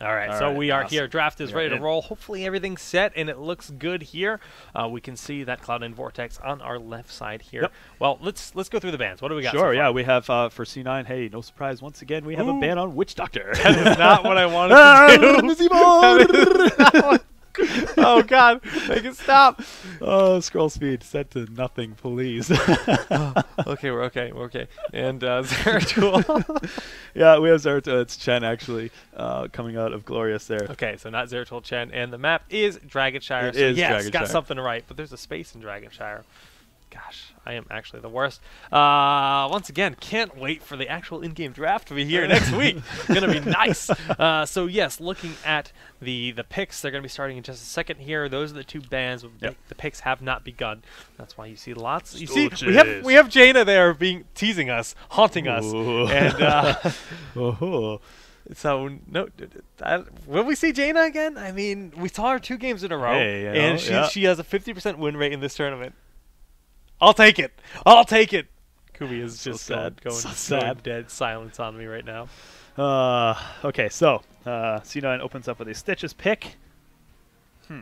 All right, so we are here. Draft is ready to roll. Hopefully everything's set and it looks good here. We can see that Cloud9 Vortex on our left side here. Yep. Well, let's go through the bans. What do we got? Sure, yeah, we have for C9. Hey, no surprise. Once again, we have a ban on Witch Doctor. That is not what I wanted to do. Oh God, make it stop. Oh, scroll speed set to nothing, please. Okay, we're okay. And Zeratul. Yeah, we have Zeratul. It's Chen, actually, coming out of Glorious there. Okay, so not Zeratul, Chen. And the map is Dragonshire. It is yes, Dragonshire. Got something right, but there's a space in Dragonshire. Gosh, I am actually the worst. Once again, can't wait for the actual in-game draft to be here next week. Gonna be nice. So yes, looking at the picks, they're gonna be starting in just a second here. Those are the two bans. Yep. The picks have not begun. That's why you see lots. You Stooges. see, we have Jaina there teasing us, haunting us, Ooh. and. Oh. So, no, will we see Jaina again? I mean, we saw her 2 games in a row, Hey, you know, and she has a 50% win rate in this tournament. I'll take it. I'll take it. Kubi is just going dead silence on me right now. Okay, so C9 opens up with a Stitches pick. I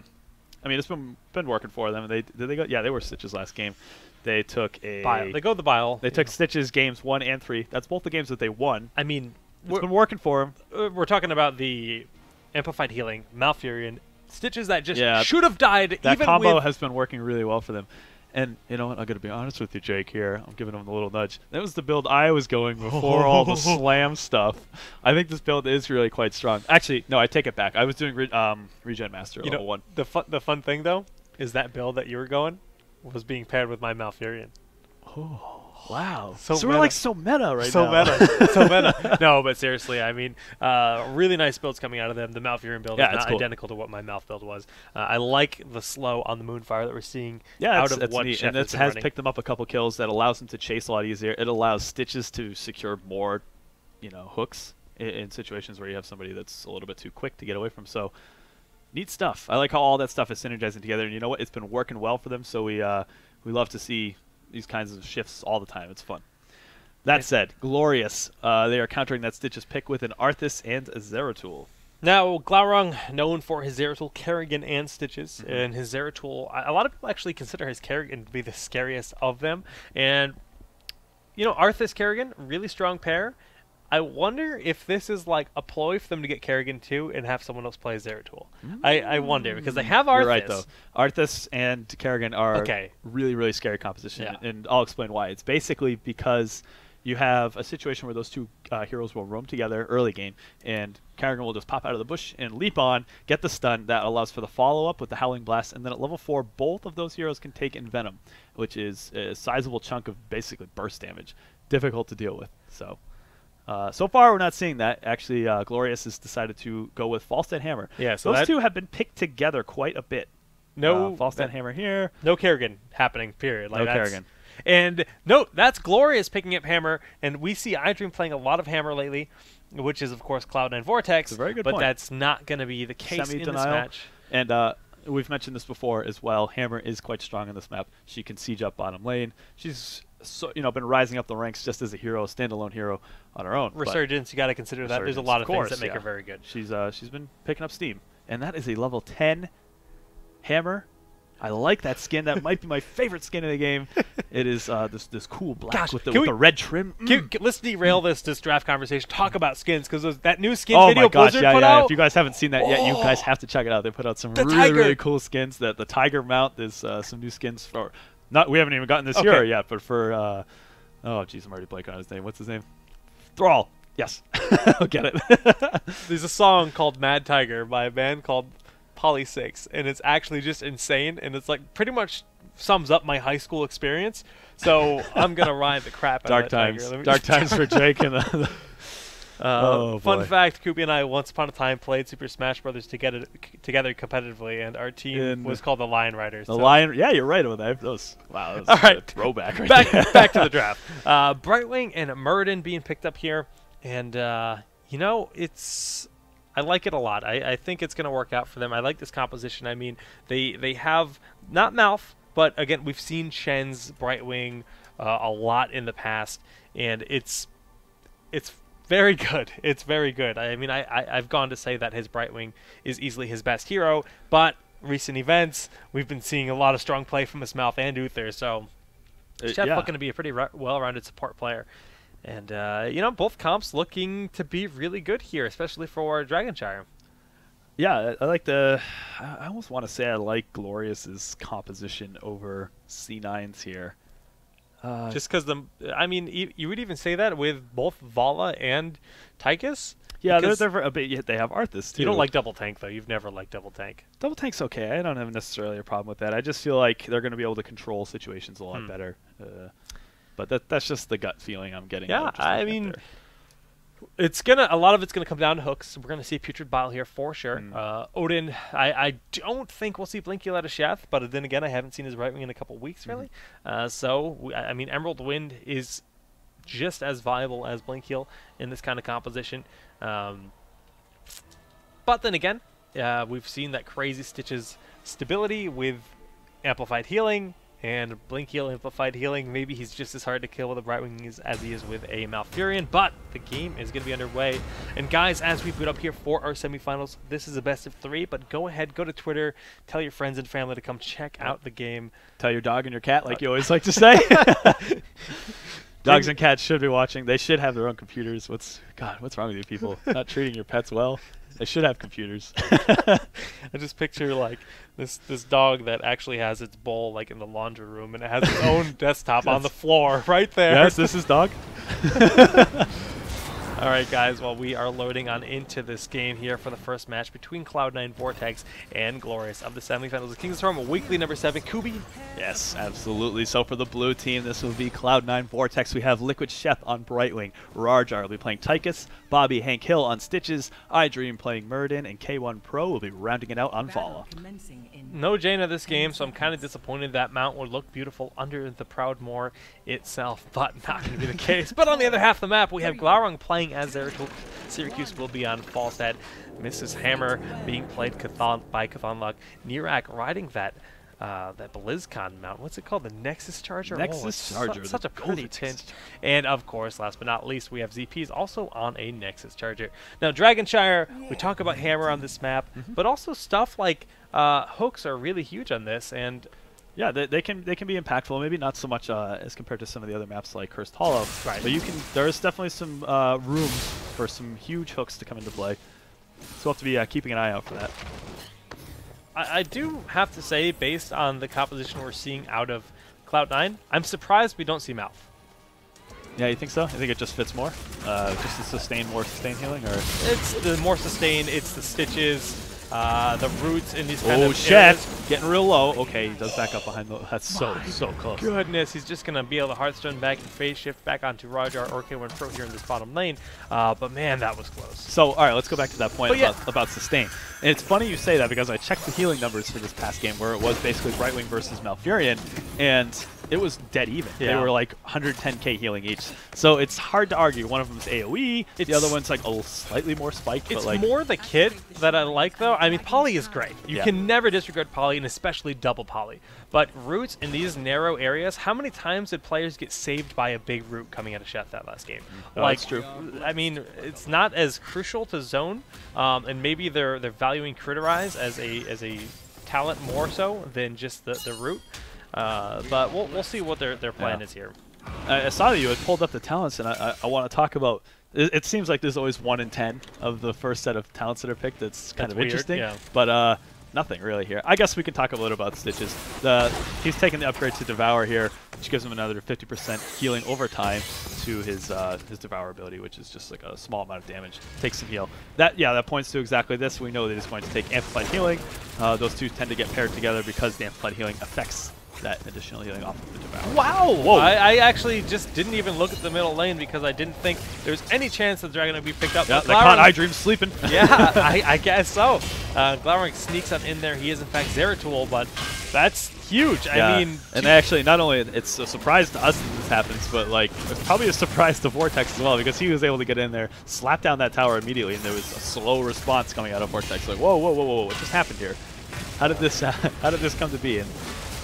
mean, it's been working for them. Did they go? Yeah, they were Stitches last game. They took a Bile. They go the Bile. They took Stitches games 1 and 3. That's both the games that they won. I mean, it's been working for them. We're talking about the Amplified Healing, Malfurion, Stitches that just Yeah, should have died. That even combo with has been working really well for them. And you know what? I'm going to be honest with you, Jake, here. I'm giving them a little nudge. That was the build I was going before all the slam stuff. I think this build is really quite strong. Actually, no, I take it back. I was doing Regen Master level 1. The fun thing, though, is that build that you were going was being paired with my Malfurion. Oh, wow. So we're like so meta right so now. So meta. No, but seriously, I mean, really nice builds coming out of them. The Malfurion build is not cool. identical to what my Malf build was. I like the slow on the Moonfire that we're seeing out of what neat. Chef And it has picked them up a couple kills that allows them to chase a lot easier. It allows Stitches to secure more, hooks in situations where you have somebody that's a little bit too quick to get away from. So, neat stuff. I like how all that stuff is synergizing together. And you know what? It's been working well for them. So we love to see these kinds of shifts all the time. It's fun. That said, Glorious, they are countering that Stitches pick with an Arthas and a Zeratul. Now, Glaurung, known for his Zeratul, Kerrigan, and Stitches, and his Zeratul, a lot of people actually consider his Kerrigan to be the scariest of them. And, Arthas Kerrigan, really strong pair. I wonder if this is like a ploy for them to get Kerrigan too and have someone else play Zeratul. I wonder, because they have Arthas. You're right, though. Arthas and Kerrigan are really, really scary composition, and I'll explain why. It's basically because you have a situation where those two heroes will roam together early game, and Kerrigan will just pop out of the bush and leap on, get the stun. That allows for the follow-up with the Howling Blast, and then at level 4, both of those heroes can take Envenom, which is a sizable chunk of basically burst damage. Difficult to deal with, so... so far, we're not seeing that. Actually, Glorious has decided to go with Falstad Hammer. Yeah, so those two have been picked together quite a bit. No Falstad Hammer here. No Kerrigan happening, period. No Kerrigan. And note, that's Glorious picking up Hammer, and we see iDream playing a lot of Hammer lately, which is, of course, Cloud9 Vortex. It's a very good but point. that's not going to be the case in this match. And we've mentioned this before as well. Hammer is quite strong in this map. She can siege up bottom lane. She's been rising up the ranks just as a hero, standalone hero on her own. Resurgence, you got to consider that. There's a lot of things that make her very good. She's been picking up steam, and that is a level 10 Hammer. I like that skin. That might be my favorite skin in the game. It is this cool black with the red trim. Let's derail this draft conversation. Talk about skins, because that new skin video Blizzard put out. If you guys haven't seen that yet, you guys have to check it out. They put out some really cool skins. The tiger mount. There's some new skins for. We haven't even gotten this year yet, but for oh jeez, I'm already blanking on his name. What's his name? Thrall. Yes, I'll get it. There's a song called Mad Tiger by a band called Poly 6, and it's actually just insane, and it's like pretty much sums up my high school experience. So I'm gonna ride the crap out of that tiger. Dark times for Jake and the fun fact, Kubi and I once upon a time played Super Smash Brothers together competitively, and our team was called the Lion Riders. Yeah, you're right about that. Wow, that was all right. A throwback back to the draft. Brightwing and Muradin being picked up here, and I like it a lot. I think it's going to work out for them. I like this composition. I mean, they have not Malf, but again, we've seen Shen's Brightwing a lot in the past, and it's Very good. It's very good. I mean, I've gone to say that his Brightwing is easily his best hero, but recent events, we've been seeing a lot of strong play from his Mouth and Uther, so Chef looking to be a pretty well-rounded support player. And, you know, both comps looking to be really good here, especially for Dragonshire. Yeah, I like the... I almost want to say I like Glorious's composition over C9's here. Just because I mean, you would even say that with both Vala and Tychus. Yeah, they're a bit. They have Arthas too. You don't like double tank though. You've never liked double tank. Double tank's okay. I don't have necessarily a problem with that. I just feel like they're going to be able to control situations a lot better. But that's just the gut feeling I'm getting. Yeah, I mean, a lot of it's gonna come down to hooks. We're gonna see Putrid Bile here for sure. Odin, I don't think we'll see Blinky out of Sheth, but then again, I haven't seen his right wing in a couple weeks really. I mean, Emerald Wind is just as viable as Blinkheal in this kind of composition. But then again, we've seen that crazy Stitch's stability with amplified healing. And Blinkheal amplified healing. Maybe he's just as hard to kill with a Brightwing as he is with a Malfurion, but the game is going to be underway. And guys, as we boot up here for our semifinals, this is a best of 3, but go ahead, go to Twitter, tell your friends and family to come check out the game. Tell your dog and your cat, like you always like to say. Dogs and cats should be watching. They should have their own computers. What's wrong with you people? Not treating your pets well? They should have computers. I just picture like this dog that actually has its bowl like in the laundry room, and it has its own desktop on the floor right there. Yes, this is dog. All right, guys. Well, we are loading on into this game here for the first match between Cloud9 Vortex and Glorious of the semifinals of King's Storm, weekly number 7. Kubi? Yes, absolutely. So for the blue team, this will be Cloud9 Vortex. We have Liquid Chef on Brightwing. Rarjar will be playing Tychus. Bobby Hank Hill on Stitches. iDream playing Muradin. And K1 Pro will be rounding it out on Vala. No Jaina this game, so I'm kind of disappointed. That mount would look beautiful under the Proudmoore itself, but not going to be the case. But on the other half of the map, we have Glaurung playing as Zeratul. Syracuse will be on Falstad. Mrs. Hammer being played by Cthulhu. Nirak riding that BlizzCon mount. What's it called? The Nexus Charger? Nexus Charger. Such a pretty tint. And of course, last but not least, we have ZPs also on a Nexus Charger. Now, Dragonshire, we talk about Hammer on this map, but also stuff like hooks are really huge on this, and yeah, they can be impactful. Maybe not so much as compared to some of the other maps like Cursed Hollow. Right. But there's definitely some room for some huge hooks to come into play. So we'll have to be keeping an eye out for that. I do have to say, based on the composition we're seeing out of Cloud9, I'm surprised we don't see Mouth. Yeah, you think so? You think it just fits more? Just to more sustain healing, or? It's the more sustain. It's the Stitches. The roots in these kind of shit! areas. Getting real low. Okay, he does back up behind the... That's so close. Goodness, he's just going to be able to Hearthstone back and phase shift back onto Rarjar or K1 Pro here in this bottom lane. But man, that was close. So, alright, let's go back to that point about sustain. And it's funny you say that because I checked the healing numbers for this past game where it was basically Brightwing versus Malfurion, and it was dead even. Yeah. They were like 110k healing each. So it's hard to argue. One of them is AoE, the other one's like a slightly more spiked. It's but like more the kit that I like, though. I mean, Poly is great. You can never disregard Poly, and especially double Poly. But roots in these narrow areas, how many times did players get saved by a big root coming out of Chef that last game? That's true. I mean, it's not as crucial to zone, and maybe they're valuing Criterize as a talent more so than just the root. But we'll see what their plan is here. I saw that you had pulled up the talents, and I want to talk about. It seems like there's always 1 in 10 of the first set of talents that are picked. That's kind of weird, interesting. yeah. But nothing really here. I guess we can talk a little about Stitches. He's taking the upgrade to Devour here, which gives him another 50% healing over time to his Devour ability, which is just like a small amount of damage. Takes some heal. That points to exactly this. We know that he's going to take Amplified Healing. Those two tend to get paired together because the Amplified Healing affects that additional healing off of the Devour. Wow! Whoa. I actually just didn't even look at the middle lane because I didn't think there was any chance that Dragon would be picked up. Yeah, they caught iDream sleeping. Yeah, I guess so. Glaurung sneaks on in there. He is in fact Zeratul, but that's huge. Yeah. I mean, and actually, not only it's a surprise to us that this happens, but like it's probably a surprise to Vortex as well because he was able to get in there, slap down that tower immediately, and there was a slow response coming out of Vortex. Like, whoa, what just happened here? How did this come to be? And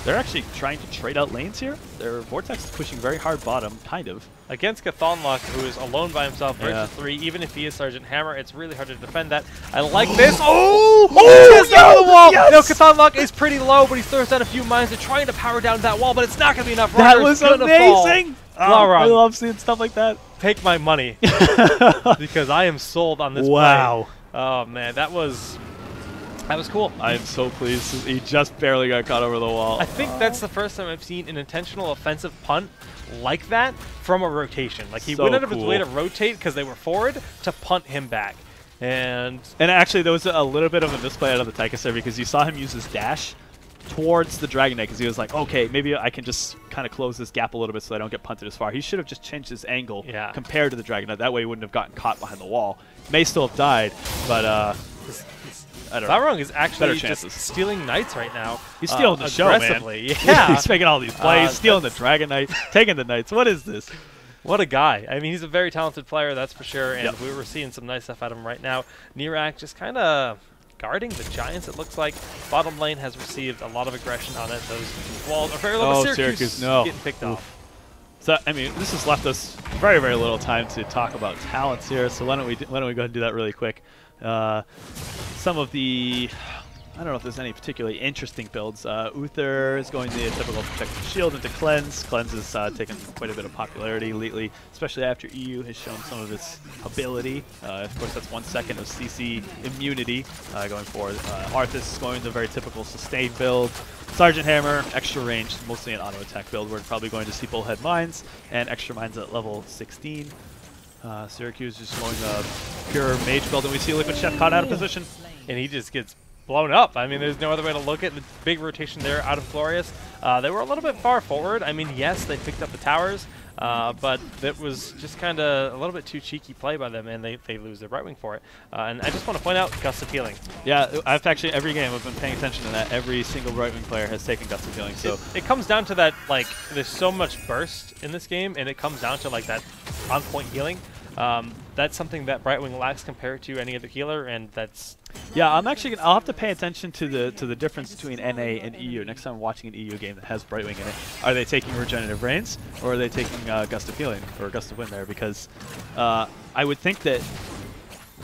They're actually trying to trade out lanes here. Their Vortex is pushing very hard bottom, kind of. Against Chthonlock, who is alone by himself, versus 3, even if he is Sergeant Hammer, it's really hard to defend that. I like this. Oh! Yes! Out of the wall! Yes! No, Chthonlock is pretty low, but he throws down a few mines. They're trying to power down that wall, but it's not going to be enough. That was amazing! I love seeing stuff like that. Take my money, because I am sold on this play. Oh, man, that was cool. I am so pleased. He just barely got caught over the wall. I think that's the first time I've seen an intentional offensive punt like that from a rotation. Like, he went out of his way to rotate because they were forward to punt him back. And actually, there was a little bit of a misplay out of the Tychus there because you saw him use his dash towards the Dragon Knight because he was like, okay, maybe I can just kind of close this gap a little bit so I don't get punted as far. He should have just changed his angle compared to the Dragon Knight. That way he wouldn't have gotten caught behind the wall. May still have died, but I don't know. Wrong is actually just stealing Knights right now. He's stealing the show, man. Yeah. He's making all these plays, stealing the Dragon Knight, taking the Knights. What is this? What a guy. I mean, he's a very talented player, that's for sure, and we were seeing some nice stuff out of him right now. Nirak just kind of guarding the Giants, it looks like. Bottom lane has received a lot of aggression on it. Those walls are very low. Syracuse getting picked off. So, I mean, this has left us very, very little time to talk about talents here, so why don't we go ahead and do that really quick. Some of the, I don't know if there's any particularly interesting builds. Uther is going the typical protective shield into Cleanse. Cleanse has taken quite a bit of popularity lately, especially after EU has shown some of its ability. Of course, that's 1 second of CC immunity going forward. Arthas is going the very typical sustain build. Sergeant Hammer, extra range, mostly an auto attack build. We're probably going to see bullhead mines and extra mines at level 16. Syracuse just going the pure mage build, and we see Liquid Chef caught out of position. And he just gets blown up. I mean, there's no other way to look at the big rotation there out of Glorious. They were a little bit far forward. I mean, yes, they picked up the towers, but that was just kind of a little bit too cheeky play by them, and they lose their right wing for it. And I just want to point out Gust of Healing. Yeah, I've actually, every game I've been paying attention to that. Every single right wing player has taken Gust of Healing. So it comes down to that, like, there's so much burst in this game, and it comes down to, like, that on-point healing. That's something that Brightwing lacks compared to any other healer, and that's... Yeah, I'll have to pay attention to the difference between NA and EU. Next time I'm watching an EU game that has Brightwing in it, are they taking Regenerative Rains, or are they taking Gust of Healing, or Gust of Wind there? Because I would think that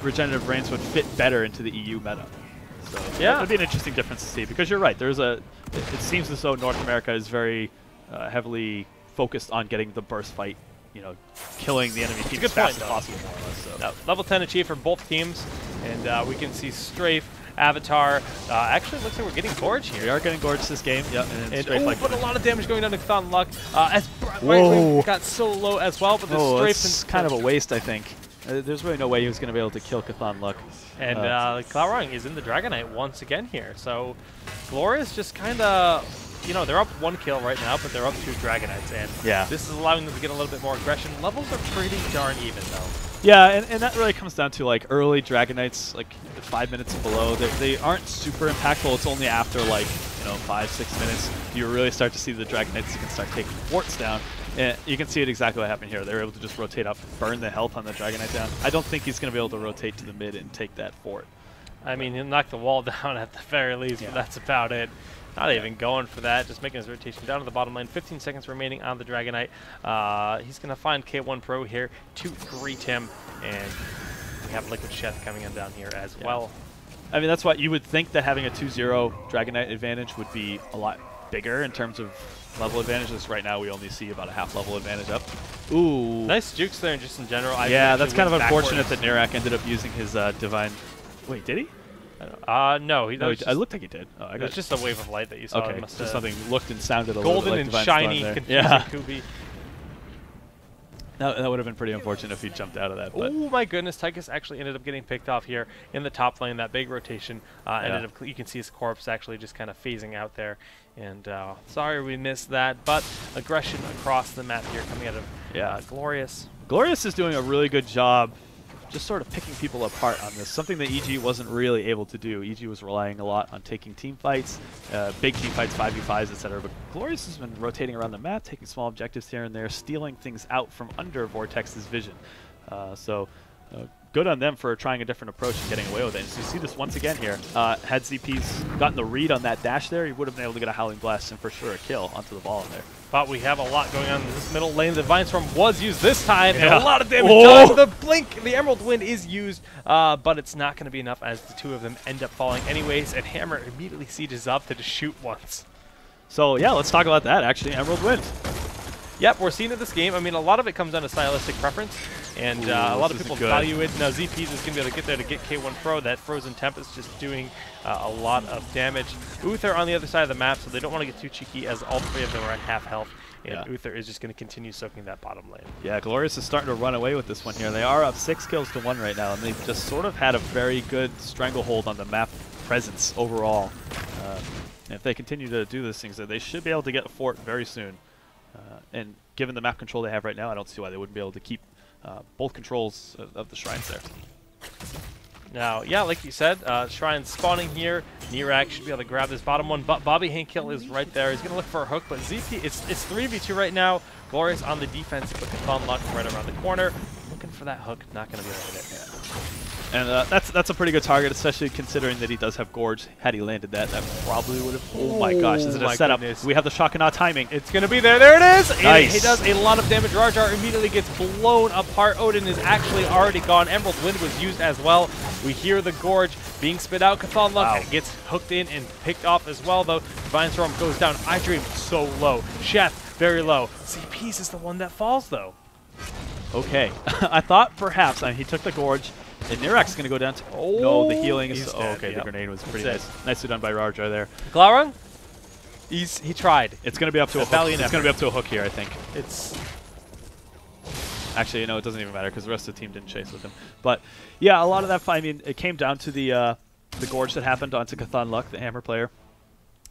Regenerative Rains would fit better into the EU meta. So yeah, it would be an interesting difference to see, because you're right, it seems as though North America is very heavily focused on getting the burst fight, you know, killing the enemy team as fast as possible, more or less. So. Now, level 10 achieved for both teams, and we can see Strafe, Avatar. Actually, it looks like we're getting Gorge here. We are getting Gorge this game, yep. And but a lot of damage going down to Chthonlock. As Brightwing got so low as well, but the Strafe... It's kind of a waste, I think. There's really no way he was going to be able to kill Chthonlock. And Cloudrung is in the Dragon Knight once again here. So Glorious just kind of... You know, they're up 1 kill right now, but they're up 2 Dragon Knights, and this is allowing them to get a little bit more aggression. Levels are pretty darn even, though. Yeah, and that really comes down to, like, early Dragon Knights, like 5 minutes and below. They aren't super impactful. It's only after, like, you know, 5-6 minutes you really start to see the Dragon Knights can start taking forts down. And you can see it exactly what happened here. They were able to just rotate up, burn the health on the Dragon Knight down. I don't think he's going to be able to rotate to the mid and take that fort. I mean, he'll knock the wall down at the very least, but that's about it. Not even going for that, just making his rotation down to the bottom lane. 15 seconds remaining on the Dragon Knight. He's going to find K1 Pro here to greet him, and we have Liquid Chef coming in down here as well. I mean, that's what you would think, that having a 2-0 Dragon Knight advantage would be a lot bigger in terms of level advantages. Right now, we only see about a half level advantage up. Ooh. Nice jukes there, just in general. Yeah, that's kind of unfortunate that Nirak ended up using his Divine... Wait, did he? No, I looked like he did. Oh, it was just a wave of light that you saw. Okay, just something looked and sounded a golden little bit like and shiny, confusing Kubi. That would have been pretty unfortunate if he jumped out of that. Oh my goodness, Tychus actually ended up getting picked off here in the top lane. That big rotation ended up. You can see his corpse actually just kind of phasing out there. And sorry we missed that, but aggression across the map here coming out of Glorious. Glorious is doing a really good job just sort of picking people apart on this, something that EG wasn't really able to do. EG was relying a lot on taking team fights, big team fights, 5v5s, etc. But Glorious has been rotating around the map, taking small objectives here and there, stealing things out from under Vortex's vision. good on them for trying a different approach and getting away with it. And so you see this once again here. Had ZP's gotten the read on that dash there, he would have been able to get a Howling Blast and for sure a kill onto the ball in there. But we have a lot going on in this middle lane. The Divine Storm was used this time, and yeah. a lot of damage done. The Blink, the Emerald Wind is used, but it's not going to be enough as the two of them end up falling anyways, and Hammer immediately sieges up to just shoot once. So yeah, let's talk about that actually. Emerald Wind. Yep, we're seeing it this game. I mean, a lot of it comes down to stylistic preference, and a lot of people value it. Now, ZP's is going to be able to get there to get K1 Pro. That Frozen Temp is just doing a lot of damage. Uther on the other side of the map, so they don't want to get too cheeky as all three of them are at half health, and Uther is just going to continue soaking that bottom lane. Yeah, Glorious is starting to run away with this one here. They are up 6 kills to 1 right now, and they've just sort of had a very good stranglehold on the map presence overall. And if they continue to do these things, they should be able to get a fort very soon. And given the map control they have right now, I don't see why they wouldn't be able to keep both controls of the shrines there. Now, yeah, like you said, shrines spawning here. Nirak should be able to grab this bottom one, but Bobby Hankill is right there. He's going to look for a hook, but ZP, it's 3v2 right now. Glorious on the defense, but Fun Luck right around the corner. Looking for that hook, not going to be able to hit it. And that's a pretty good target, especially considering that he does have Gorge. Had he landed that, that probably would have... Oh my gosh, is it a setup? Goodness. We have the Shock and Awe timing. It's going to be there. There it is! Nice. And he does a lot of damage. Rajar immediately gets blown apart. Odin is actually already gone. Emerald Wind was used as well. We hear the Gorge being spit out. Cthulhu Luck gets hooked in and picked off as well, though. Divine Storm goes down. iDream so low. Chef very low. CP's is the one that falls, though. Okay. I thought perhaps, he took the Gorge. And Nirak's going to go down to... Oh, no, the healing is... okay, the grenade was pretty nice. Nicely done by Rajar there. Glaurung? He tried. It's going to be up to a hook. It's going to be up to a hook here, I think. It's... Actually, it doesn't even matter because the rest of the team didn't chase with him. But, yeah, a lot of that fight, I mean, it came down to the Gorge that happened onto Cthulhu Luck, the Hammer player.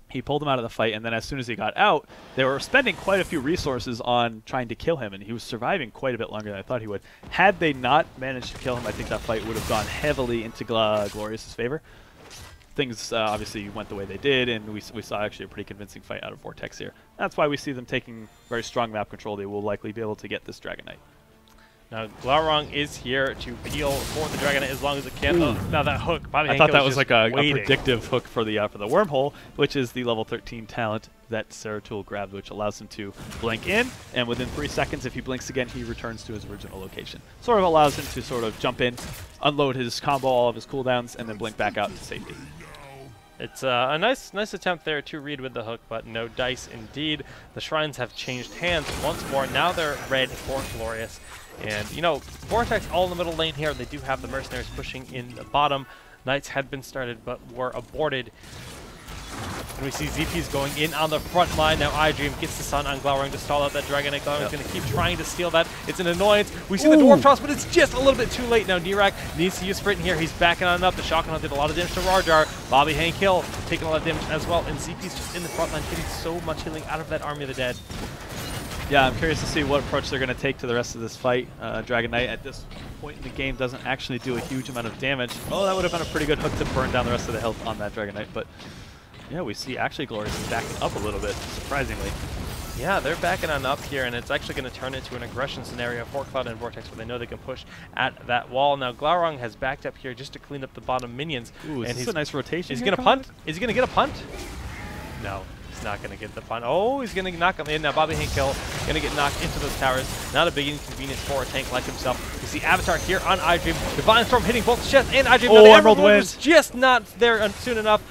He pulled him out of the fight, and then as soon as he got out, they were spending quite a few resources on trying to kill him, and he was surviving quite a bit longer than I thought he would. Had they not managed to kill him, I think that fight would have gone heavily into Glorious's favor. Things obviously went the way they did, and we saw actually a pretty convincing fight out of Vortex here. That's why we see them taking very strong map control. They will likely be able to get this Dragon Knight. Now, Glaurung is here to peel for the Dragon Knight as long as it can. Oh, now that hook, Bobby I thought that was like a predictive hook for the wormhole, which is the level 13 talent that Zeratul grabbed, which allows him to blink in, and within 3 seconds, if he blinks again, he returns to his original location. Sort of allows him to sort of jump in, unload his combo, all of his cooldowns, and then blink back out into safety. It's a nice attempt there to read with the hook, but no dice indeed. The shrines have changed hands once more. Now they're red for Glorious. And, you know, Vortex all in the middle lane here. They do have the Mercenaries pushing in the bottom. Knights had been started, but were aborted. And we see ZP's going in on the front line. Now iDream gets the Sun on Glaurung to stall out that Dragon Knight. Glaurung's going to keep trying to steal that. It's an annoyance. We see the Dwarf Toss, but it's just a little bit too late. Now Nirak needs to use Sprint here. He's backing on up. The Shotgun did a lot of damage to Rajar. Bobby Hankill taking a lot of damage as well. And ZP's just in the front line getting so much healing out of that Army of the Dead. Yeah, I'm curious to see what approach they're going to take to the rest of this fight. Dragon Knight at this point in the game doesn't actually do a huge amount of damage. Oh, that would have been a pretty good hook to burn down the rest of the health on that Dragon Knight. But yeah, we see actually Glorious is backing up a little bit, surprisingly. Yeah, they're backing on up here, and it's actually going to turn into an aggression scenario for Cloud and Vortex where they know they can push at that wall. Now, Glaurung has backed up here just to clean up the bottom minions. Ooh, and he's a nice rotation. Is he going to punt? Is he going to get a punt? No. Not going to get the punt. Oh, he's going to knock him in. Now Bobby Hankill going to get knocked into those towers. Not a big inconvenience for a tank like himself. You see Avatar here on iDream. Divine Storm hitting both chest and iDream. Oh, Emerald Wind was just not there soon enough.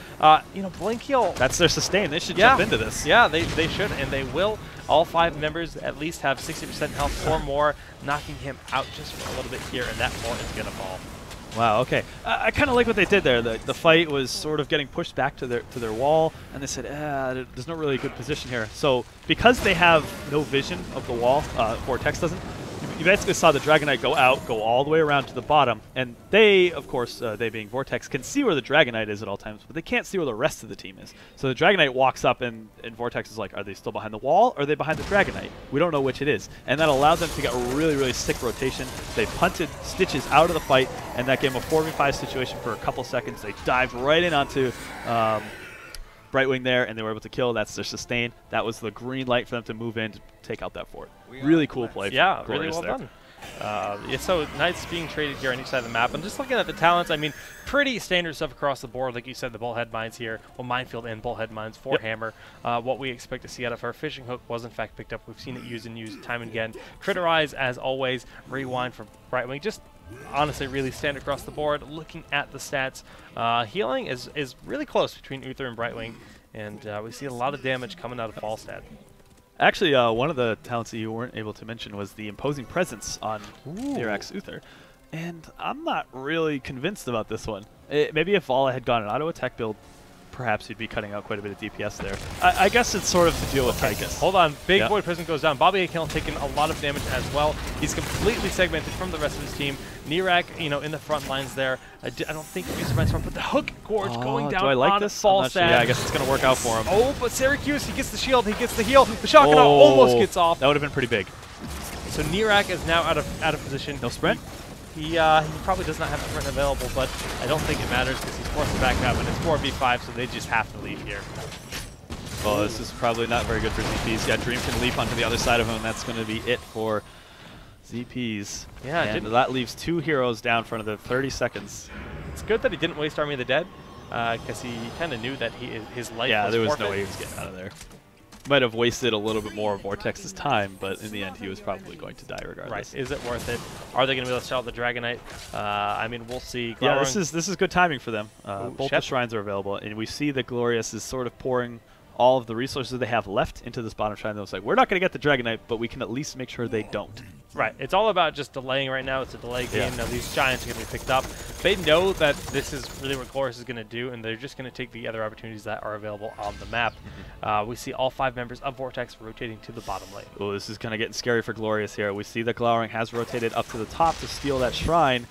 You know, Blink Heal. That's their sustain. They should jump into this. Yeah, they should, and they will. All 5 members at least have 60% health or more, knocking him out just for a little bit here, and that fort is going to fall. Wow, okay. I kind of like what they did there. The fight was sort of getting pushed back to their wall, and they said, there's no really good position here. So because they have no vision of the wall, Vortex doesn't, you basically saw the Dragon Knight go out, go all the way around to the bottom, and they, of course, they being Vortex, can see where the Dragon Knight is at all times, but they can't see where the rest of the team is. So the Dragon Knight walks up, and Vortex is like, are they still behind the wall, or are they behind the Dragon Knight? We don't know which it is. And that allowed them to get a really, really sick rotation. They punted Stitches out of the fight, and that gave them a 4v5 situation for a couple seconds. They dived right in onto Brightwing there, and they were able to kill. That's their sustain. That was the green light for them to move in to take out that fort. Really cool play. Yeah, really well done. So Knights being traded here on each side of the map. And just looking at the talents, I mean, pretty standard stuff across the board. Like you said, the bullhead mines here. Well, minefield and bullhead mines for Hammer. What we expect to see out of her. Fishing hook was in fact picked up. We've seen it used and used time and again. Critterize, as always. Rewind for Brightwing. Just honestly really standard across the board. Looking at the stats, healing is really close between Uther and Brightwing. And we see a lot of damage coming out of Falstad. Actually, one of the talents that you weren't able to mention was the imposing presence on Nirak's Uther. And I'm not really convinced about this one. Maybe if Vala had gone an auto attack build, perhaps he'd be cutting out quite a bit of DPS there. I guess it's sort of to deal with Tychus. Hold on. Big Void Prison goes down. Bobby Akil taking a lot of damage as well. He's completely segmented from the rest of his team. Nirak, in the front lines there. I don't think he survives from, but the hook gorge going down on Falstad. Sure. Yeah, I guess it's going to work out for him. Oh, but Syracuse, he gets the shield, he gets the heal. The shotgun almost gets off. That would have been pretty big. So Nirak is now out of position. No sprint? He probably does not have sprint available, but I don't think it matters because he's forced to back up, and it's 4v5, so they just have to leave here. Well, this is probably not very good for ZPs. Yeah, Dream can leap onto the other side of him, and that's going to be it for ZPs. Yeah, and that leaves 2 heroes down for another 30 seconds. It's good that he didn't waste Army of the Dead, because he kind of knew that his life was there was forfeit. no way he was getting out of there. Might have wasted a little bit more of Vortex's time, but in the end, he was probably going to die regardless. Right. Is it worth it? Are they going to be able to start the Dragonite? I mean, we'll see. Yeah, this is good timing for them. Both the shrines are available, and we see that Glorious is sort of pouring all of the resources they have left into this bottom shrine. It's like, we're not going to get the Dragonite, but we can at least make sure they don't. Right. It's all about just delaying right now. It's a delay game. Now these Giants are going to be picked up. They know that this is really what Glorious is going to do, and they're just going to take the other opportunities that are available on the map. We see all 5 members of Vortex rotating to the bottom lane. Oh, this is kind of getting scary for Glorious here. We see that Glowering has rotated up to the top to steal that shrine.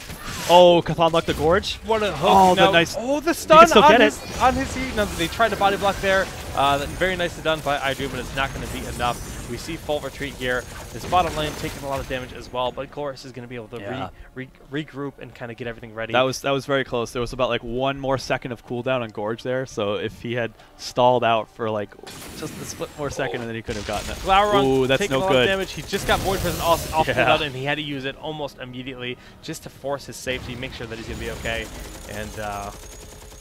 Oh, Cathan Luck the Gorge. What a hook. Oh, now, the nice. Oh, the stun on his heat. Now, they tried to body block there. Very nicely done by Idru, but it's not going to be enough. We see full retreat here. This bottom lane taking a lot of damage as well, but Glorious is going to be able to regroup and kind of get everything ready. That was very close. There was about like 1 more second of cooldown on Gorge there, so if he had stalled out for like just a split more second, and then he could have gotten it. Ooh, that's taking no a lot good. Of damage. He just got Void Prison off cooldown, and he had to use it almost immediately just to force his safety, make sure that he's going to be okay. And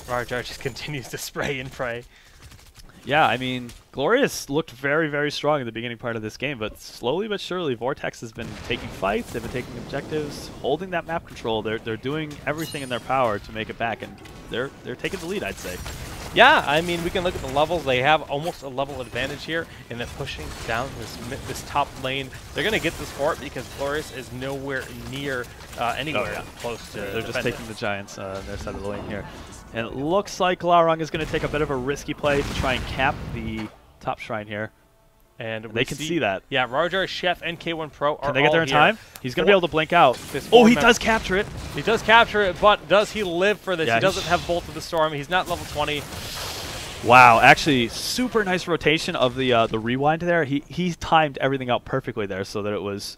Rajar just continues to spray and pray. Yeah, I mean, Glorious looked very, very strong in the beginning part of this game, but slowly but surely, Vortex has been taking fights, they've been taking objectives, holding that map control. They're doing everything in their power to make it back, and they're taking the lead, I'd say. Yeah, I mean, we can look at the levels. They have almost a level advantage here, and they're pushing down this top lane. They're going to get this fort because Glorious is nowhere near anywhere close to They're just taking the Giants on their side of the lane here. And it looks like Glaurung is going to take a bit of a risky play to try and cap the top shrine here. And they can see that. Yeah, Rajar, Chef, and K1 Pro are Can they get there in here. time? He's going to be able to blink out. Oh, he does capture it. He does capture it, but does he live for this? Yeah, he doesn't have Bolt of the Storm. He's not level 20. Wow, actually, super nice rotation of the rewind there. He timed everything out perfectly there so that it was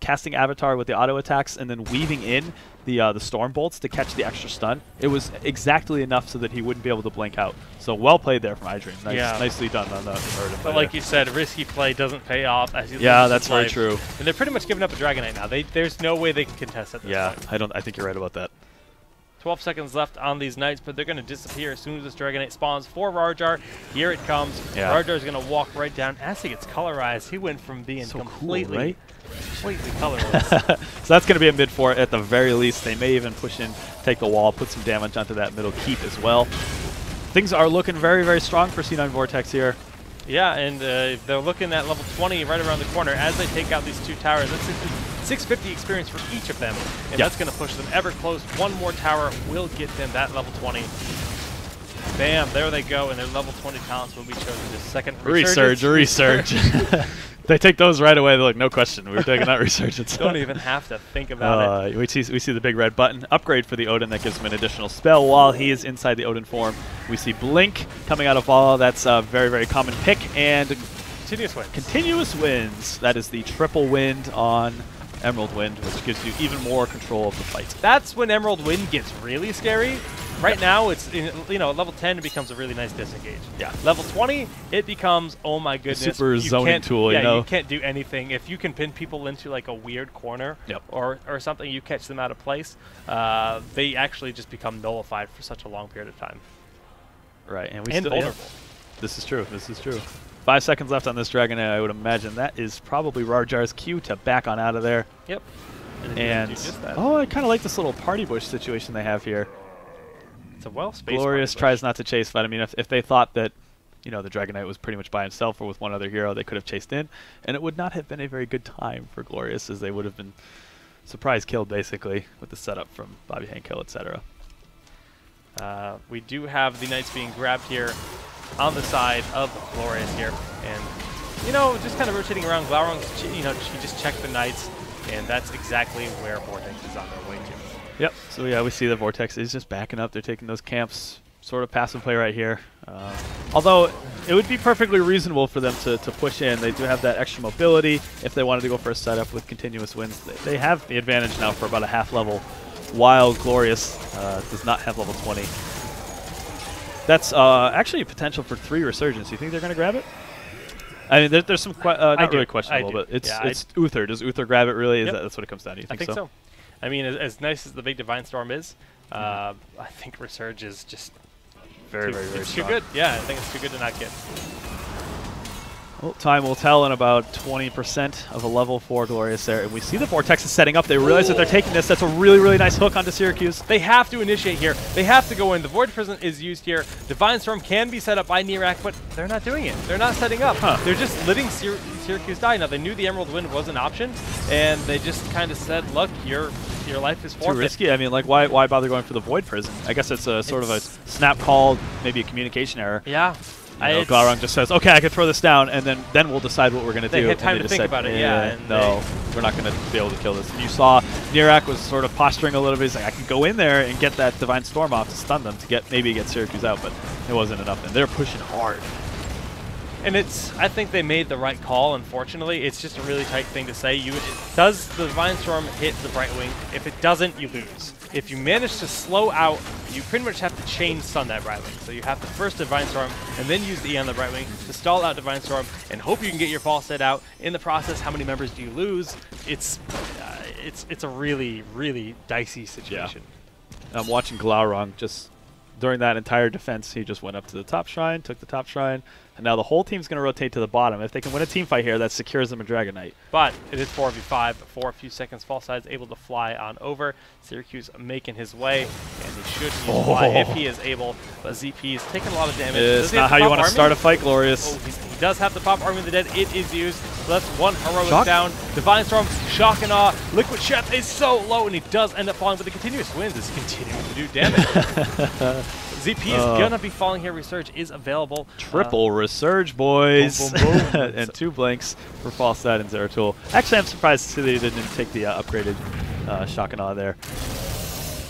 casting Avatar with the auto attacks and then weaving in the Storm Bolts to catch the extra stun. It was exactly enough so that he wouldn't be able to blink out. So well played there from iDream. Nicely done on the Murder. But like you said, risky play doesn't pay off. As that's very true. And they're pretty much giving up a Dragonite now. There's no way they can contest at this point. I think you're right about that. 12 seconds left on these Knights, but they're going to disappear as soon as this Dragonite spawns for Rajar. Here it comes. Rajar is going to walk right down. As he gets colorized, he went from being completely colorless. So that's going to be a mid-4 at the very least. They may even push in, take the wall, put some damage onto that middle keep as well. Things are looking very, very strong for C9 Vortex here. Yeah, and they're looking at level 20 right around the corner as they take out these 2 towers. That's 650 experience for each of them, and that's going to push them ever close. 1 more tower will get them that level 20. Bam, there they go, and their level 20 talents will be chosen. This second Resurge. They take those right away. They're like, no question, we're taking that Resurgence. Don't even have to think about it. We see the big red button. Upgrade for the Odin that gives him an additional spell while he is inside the Odin form. We see Blink coming out of Vala. That's a very, very common pick. And Continuous Winds. Continuous Winds. That is the triple wind on Emerald Wind, which gives you even more control of the fight. That's when Emerald Wind gets really scary, Right now, it's level 10 it becomes a really nice disengage. Yeah. Level 20, it becomes, oh my goodness, super zoning tool. Yeah, you know, you can't do anything. If you can pin people into like a weird corner or something, you catch them out of place. They actually just become nullified for such a long period of time. Right, and vulnerable. This is true. This is true. 5 seconds left on this Dragon Knight. I would imagine that is probably Rarjar's cue to back on out of there. Yep. And oh, I kind of like this little party bush situation they have here. It's a well-spaced. Glorious tries not to chase, but I mean, if they thought that, the Dragon Knight was pretty much by himself or with one other hero, they could have chased in, and it would not have been a very good time for Glorious, as they would have been surprise killed basically with the setup from Bobby Hankill, etc. We do have the Knights being grabbed here on the side of Glorious here, and just kind of rotating around. Glaurung, she just checked the Knights, and that's exactly where Vortex is on their way to. Yep. So yeah, we see the Vortex is just backing up. They're taking those camps, sort of passive play right here. Although it would be perfectly reasonable for them to push in. They do have that extra mobility if they wanted to go for a setup with continuous wins. They have the advantage now for about a half level, while Glorious does not have level 20. That's actually a potential for 3 Resurgence. You think they're going to grab it? I mean, there's some not really questionable, but it's Uther. Does Uther grab it really? That's what it comes down to. You think I think so. I mean, as nice as the big Divine Storm is, I think Resurge is just very too good. Yeah, I think it's too good to not get. Well, time will tell in about 20% of a level 4 Glorious there. And we see the Vortex is setting up. They realize that they're taking this. That's a really nice hook onto Syracuse. They have to initiate here. They have to go in. The Void Prison is used here. Divine Storm can be set up by Nirak, but they're not doing it. They're not setting up. They're just letting Syracuse die. Now, they knew the Emerald Wind was an option, and they just kind of said, look, your life is forfeit. Too risky. I mean, like, why bother going for the Void Prison? I guess it's a sort of a snap call, maybe a communication error. Yeah. Glaurung just says, okay, I can throw this down, and then we'll decide what we're going to do. They had time to think about it, yeah. No, we're not going to be able to kill this. And you saw Nirak was sort of posturing a little bit. He's like, I can go in there and get that Divine Storm off to stun them to maybe get Syracuse out, but it wasn't enough. And they're pushing hard. And I think they made the right call, unfortunately. It's just a really tight thing to say. Does the Divine Storm hit the Brightwing? If it doesn't, you lose. If you manage to slow out, you pretty much have to chain stun that Brightwing. So you have to first Divine Storm and then use the E on the Brightwing to stall out Divine Storm and hope you can get your fall set out. In the process, how many members do you lose? It's a really dicey situation. Yeah. I'm watching Glaurung just during that entire defense. He just went up to the top shrine, took the top shrine, and now the whole team's going to rotate to the bottom. If they can win a team fight here, that secures them a Dragon Knight. But it is 4v5 for a few seconds. Fall side's able to fly on over. Syracuse making his way, and he should fly if he is able. But ZP is taking a lot of damage. It's not how you want to start a fight, Glorious. Oh, he does have the Pop Army of the Dead. It is used. So that's one heroic down. Divine Storm, Shock and Awe. Liquid Chef is so low, and he does end up falling, but the continuous wins is continuing to do damage. ZP is going to be falling here. Resurge is available. Triple Resurge, boys. Boom, boom, boom. And 2 blanks for Falstad and Zeratul. Actually, I'm surprised to see they didn't take the upgraded Shock and Awe there.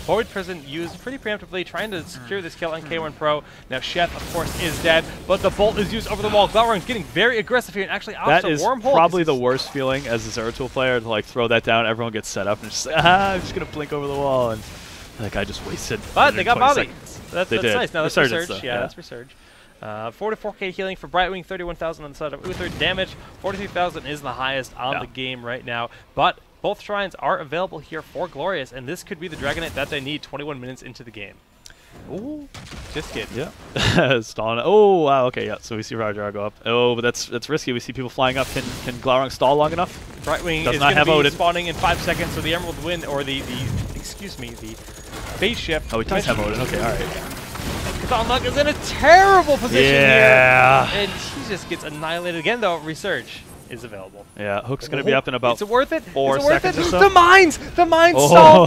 Void Prison used pretty preemptively, trying to secure this kill on K1 Pro. Now Chef, of course, is dead, but the Bolt is used over the wall. Glaurung getting very aggressive here and actually opts a Wormhole. That is probably the worst feeling as a Zeratul player to like throw that down. Everyone gets set up and just like, I'm just going to blink over the wall. And like, I just wasted. But they got Bobby. Seconds. That's nice. Now that's Resurge. Yeah, that's Resurge. 44k healing for Brightwing, 31,000 on the side of Uther. Damage, 43,000 is the highest on the game right now. But both shrines are available here for Glorious, and this could be the Dragon Knight that they need 21 minutes into the game. Ooh. Just kidding. Yeah. Stalling. Oh, wow. Okay, yeah. So we see Rarjar go up. Oh, but that's risky. We see people flying up. Can Glaurung stall long enough? Brightwing is going to be spawning in 5 seconds, so the Emerald Wind, or the Phase Shift. Oh, he does have Odin. Okay, all right. Thonluck is in a terrible position here. And he just gets annihilated again, though. Resurge is available. Yeah, Hook's going to be up in about Is it worth it? 4 seconds or so. The mines stalled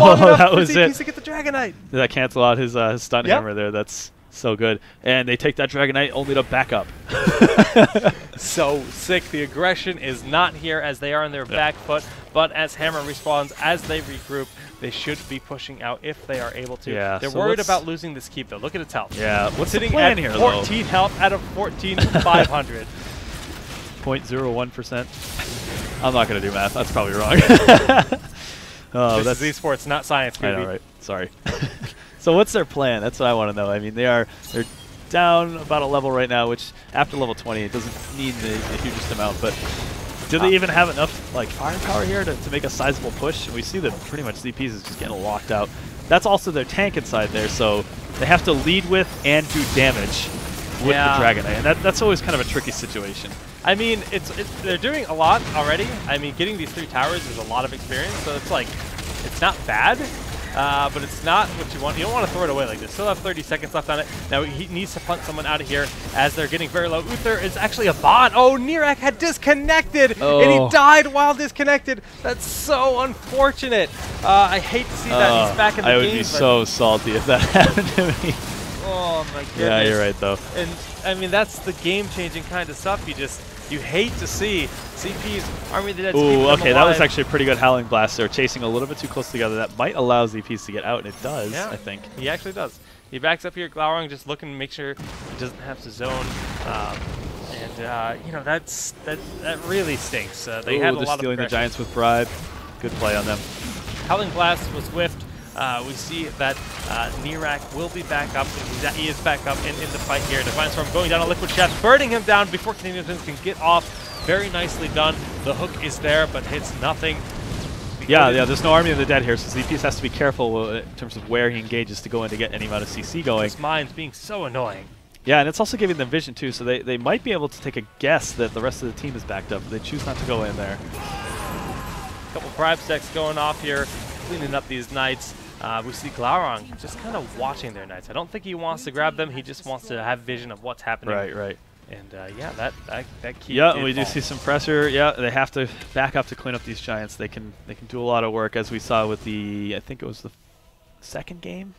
long enough that for was ZP to get the Dragon Knight. Did that cancel out his stun hammer there? That's so good. And they take that Dragon Knight only to back up. So sick. The aggression is not here as they are on their back foot, but as Hammer respawns, as they regroup, they should be pushing out if they are able to. Yeah, They're worried about losing this keep, though. Look at its health. Yeah, what's sitting the plan at here, 14 health out of 14,500. 0.01%. I'm not going to do math. That's probably wrong. This is esports, not science, baby. I know, right? Sorry. So what's their plan? That's what I want to know. I mean, they're down about a level right now, which after level 20, it doesn't need the hugest amount. But do they even have enough like firepower here to make a sizable push? And we see that pretty much ZPs is just getting locked out. That's also their tank inside there, so they have to lead with and do damage with the Dragon Knight, and that's always kind of a tricky situation. I mean, they're doing a lot already. I mean, getting these 3 towers is a lot of experience, so it's like, it's not bad, but it's not what you want. You don't want to throw it away like this. Still have 30 seconds left on it. Now he needs to punt someone out of here as they're getting very low. Uther is actually a bot. Oh, Nirak had disconnected, and he died while disconnected. That's so unfortunate. I hate to see that. He's back in the game. I would be so salty if that happened to me. Oh my goodness. Yeah, you're right though. And I mean, that's the game-changing kind of stuff. You hate to see. ZP's Army of the Dead. Ooh, okay, that was actually a pretty good Howling Blast. They're chasing a little bit too close together. That might allow ZPs to get out, and it does, I think. He actually does. He backs up here, Glaurung, just looking to make sure he doesn't have to zone. You know, that really stinks. They had a lot of stealing the pressure. Giants with Bribe. Good play on them. Howling Blast was whiffed. We see that Nirak will be back up. He is back up in the fight here. Divine Storm going down a Liquid Shaft, burning him down before Canadian Twins can get off. Very nicely done. The hook is there, but hits nothing. Yeah, there's no Army of the Dead here, so ZPS has to be careful in terms of where he engages to go in to get any amount of CC going. This mine's being so annoying. Yeah, and it's also giving them vision too, so they might be able to take a guess that the rest of the team is backed up, but they choose not to go in there. A couple bribe stacks going off here, cleaning up these Knights. We see Glaurung just kind of watching their Knights. I don't think he wants to grab them. He just wants to have vision of what's happening. Right. And yeah, that key. Yeah, we do see some pressure. Yeah, they have to back up to clean up these Giants. They can do a lot of work, as we saw with I think it was the second game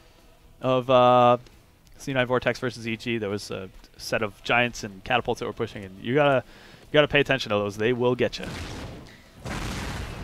of C9 Vortex versus EG. There was a set of Giants and catapults that were pushing, and you gotta pay attention to those. They will get you.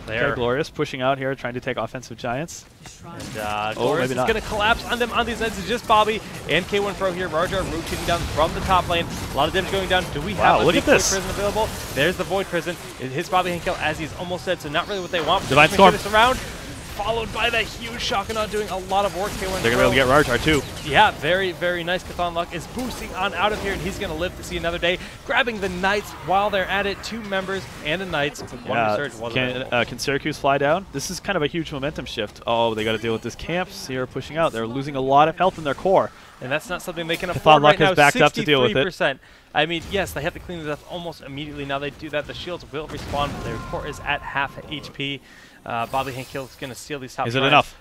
Okay, Glorious pushing out here, trying to take offensive Giants. And Glorious is going to collapse on them on these ends. It's just Bobby and K1 Pro here. Rajar rotating down from the top lane. A lot of damage going down. Do we have a Void Prison available? There's the Void Prison. It hits Bobby Henkel as he's almost dead, so not really what they want. Divine Storm. This around, followed by that huge Shockonaut doing a lot of work. K1 They're going to be able to get Rajar too. Yeah, very, very nice. Chthon Luck is boosting on out of here, and he's going to live to see another day. Grabbing the Knights while they're at it. 2 members and a Knights. Can Syracuse fly down? This is kind of a huge momentum shift. Oh, they got to deal with this camp. Sierra pushing out. They're losing a lot of health in their core. And that's not something they can afford right now. Chthon Luck has backed up to deal with it. I mean, yes, they have to clean it up almost immediately. Now they do that. The shields will respawn, but their core is at half HP. Bobby Henkel is going to steal these top. Is it enough?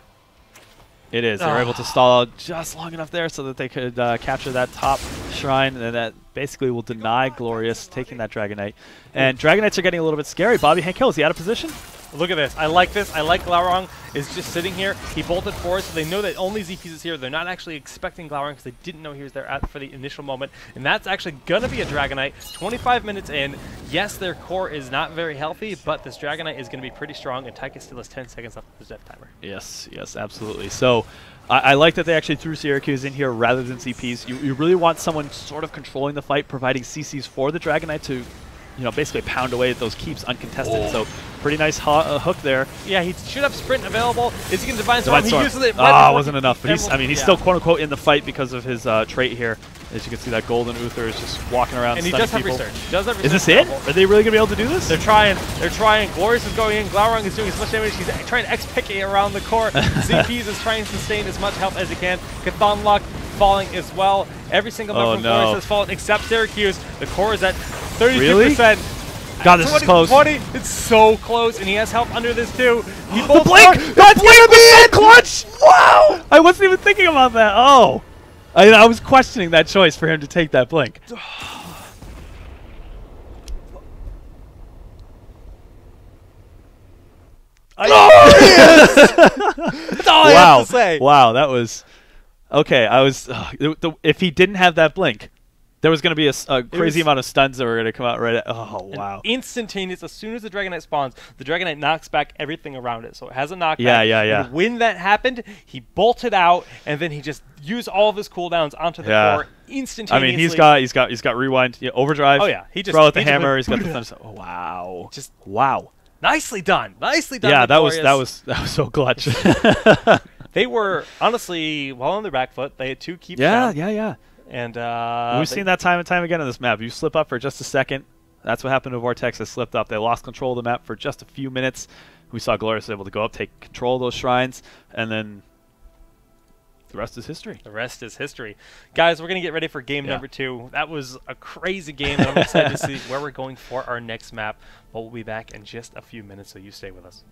It is. They were able to stall out just long enough there so that they could capture that top shrine, and that basically will deny Glorious taking that Dragon Knight. And Dragon Knights are getting a little bit scary. Bobby Henkel, is he out of position? Look at this. I like this. I like Glaurung is just sitting here. He bolted forward, so they know that only ZPs is here. They're not actually expecting Glaurung because they didn't know he was there for the initial moment. And that's actually going to be a Dragon Knight. 25 minutes in. Yes, their core is not very healthy, but this Dragon Knight is going to be pretty strong, and Tychus still has 10 seconds left of his death timer. Yes, absolutely. So I like that they actually threw Syracuse in here rather than ZPs. You really want someone sort of controlling the fight, providing CCs for the Dragon Knight to basically pound away at those keeps uncontested. So pretty nice hook there. Yeah, he should have sprint available. Is he going to Divine Storm? He uses it. Wasn't enough. But he's still quote-unquote in the fight because of his trait here. As you can see, that golden Uther is just walking around and stunning people. He does have research. Is this it? Are they really going to be able to do this? They're trying. Glorious is going in. Glaurung is doing as much damage. He's trying to X-pick it around the core. ZPs is trying to sustain as much health as he can. Chthon Luck falling as well. Every single member from Glorious has fallen except Syracuse. The core is at 32%. Really? God, this is close. 20, it's so close, and he has help under this too. He the blink! That's gonna be it! Clutch! Wow! I wasn't even thinking about that. Oh, I was questioning that choice for him to take that blink. That's all I have to say. Wow, that was okay. If he didn't have that blink, there was going to be a crazy amount of stuns that were going to come out right at... Oh, wow. Instantaneous. As soon as the Dragon Knight spawns, the Dragon Knight knocks back everything around it. So it has a knockback. Yeah. And when that happened, he bolted out, and then he just used all of his cooldowns onto the core instantaneously. I mean, he's got rewind, overdrive. Oh, yeah. He just throw out the hammer. He's got the thunder. Oh, wow. Just wow. Nicely done. Nicely done. Yeah, that was so clutch. They were honestly well on their back foot. They had 2 keeps down. Yeah. Yeah. And we've seen that time and time again on this map. You slip up for just a second. That's what happened to Vortex. They slipped up. They lost control of the map for just a few minutes. We saw Glorious able to go up, take control of those shrines, and then the rest is history. The rest is history. Guys, we're going to get ready for game number 2. That was a crazy game, and I'm excited to see where we're going for our next map. But we'll be back in just a few minutes, so you stay with us.